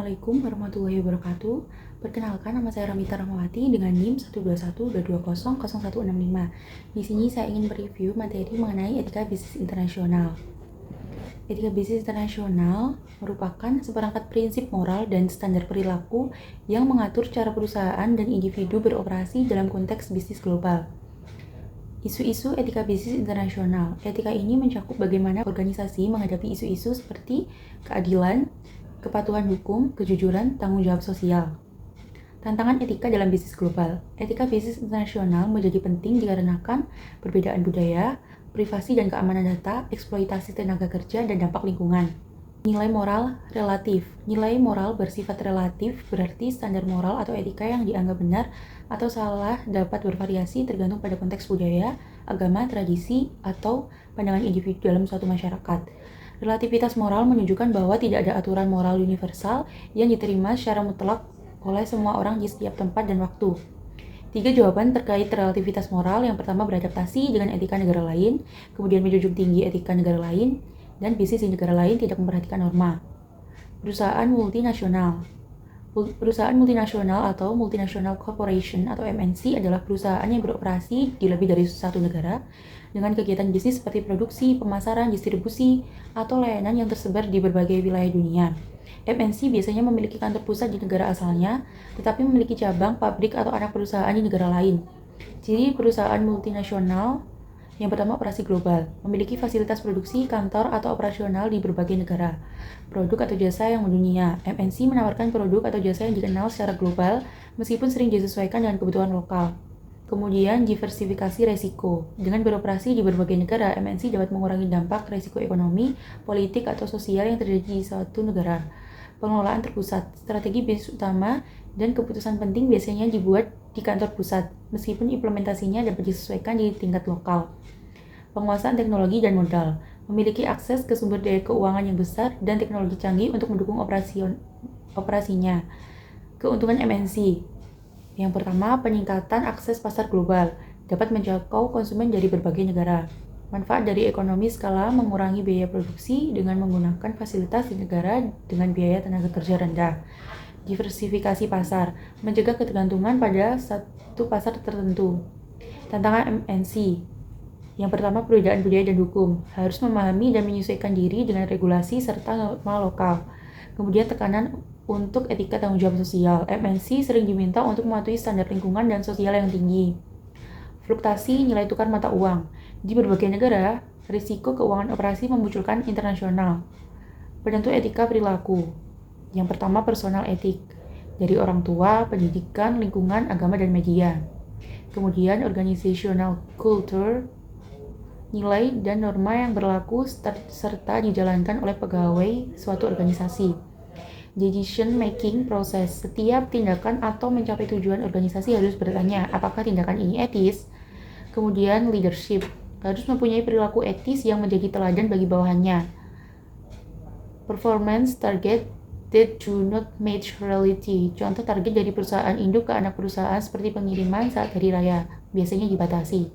Assalamualaikum warahmatullahi wabarakatuh. Perkenalkan, nama saya Ramita Rahmawati dengan NIM 12122000165. Di sini saya ingin mereview materi mengenai etika bisnis internasional. Etika bisnis internasional merupakan seperangkat prinsip moral dan standar perilaku yang mengatur cara perusahaan dan individu beroperasi dalam konteks bisnis global. Isu-isu etika bisnis internasional. Etika ini mencakup bagaimana organisasi menghadapi isu-isu seperti keadilan, kepatuhan hukum, kejujuran, tanggung jawab sosial. Tantangan etika dalam bisnis global. Etika bisnis internasional menjadi penting dikarenakan perbedaan budaya, privasi dan keamanan data, eksploitasi tenaga kerja, dan dampak lingkungan. Nilai moral relatif. Nilai moral bersifat relatif, berarti standar moral atau etika yang dianggap benar atau salah dapat bervariasi tergantung pada konteks budaya, agama, tradisi, atau pandangan individu dalam suatu masyarakat. Relativitas moral menunjukkan bahwa tidak ada aturan moral universal yang diterima secara mutlak oleh semua orang di setiap tempat dan waktu. 3 jawaban terkait relativitas moral. Yang pertama, beradaptasi dengan etika negara lain, kemudian menjunjung tinggi etika negara lain, dan bisnis di negara lain tidak memperhatikan norma. Perusahaan multinasional. Perusahaan multinasional atau multinational corporation atau MNC adalah perusahaan yang beroperasi di lebih dari satu negara dengan kegiatan bisnis seperti produksi, pemasaran, distribusi, atau layanan yang tersebar di berbagai wilayah dunia. MNC biasanya memiliki kantor pusat di negara asalnya, tetapi memiliki cabang, pabrik, atau anak perusahaan di negara lain. Ciri perusahaan multinasional. Yang pertama, operasi global. Memiliki fasilitas produksi, kantor, atau operasional di berbagai negara. Produk atau jasa yang mendunia. MNC menawarkan produk atau jasa yang dikenal secara global, meskipun sering disesuaikan dengan kebutuhan lokal. Kemudian, diversifikasi resiko. Dengan beroperasi di berbagai negara, MNC dapat mengurangi dampak resiko ekonomi, politik, atau sosial yang terjadi di suatu negara. Pengelolaan terpusat. Strategi bisnis utama dan keputusan penting biasanya dibuat di kantor pusat, meskipun implementasinya dapat disesuaikan di tingkat lokal. Penguasaan teknologi dan modal. Memiliki akses ke sumber daya keuangan yang besar dan teknologi canggih untuk mendukung operasinya. Keuntungan MNC. Yang pertama, peningkatan akses pasar global. Dapat menjangkau konsumen dari berbagai negara. Manfaat dari ekonomi skala mengurangi biaya produksi dengan menggunakan fasilitas di negara dengan biaya tenaga kerja rendah. Diversifikasi pasar, mencegah ketergantungan pada satu pasar tertentu. Tantangan MNC. Yang pertama, perbedaan budaya dan hukum. Harus memahami dan menyesuaikan diri dengan regulasi serta norma lokal. Kemudian tekanan untuk etika tanggung jawab sosial. MNC sering diminta untuk mematuhi standar lingkungan dan sosial yang tinggi. Fluktuasi nilai tukar mata uang. Di berbagai negara, risiko keuangan operasi memunculkan internasional. Penentu etika perilaku. Yang pertama, personal etik. Dari orang tua, pendidikan, lingkungan, agama, dan media. Kemudian, organizational culture. Nilai dan norma yang berlaku serta dijalankan oleh pegawai suatu organisasi. Decision making process. Setiap tindakan atau mencapai tujuan organisasi harus bertanya, apakah tindakan ini etis? Kemudian leadership. Harus mempunyai perilaku etis yang menjadi teladan bagi bawahannya. Performance target that do not match reality. Contoh target dari perusahaan induk ke anak perusahaan seperti pengiriman saat hari raya biasanya dibatasi.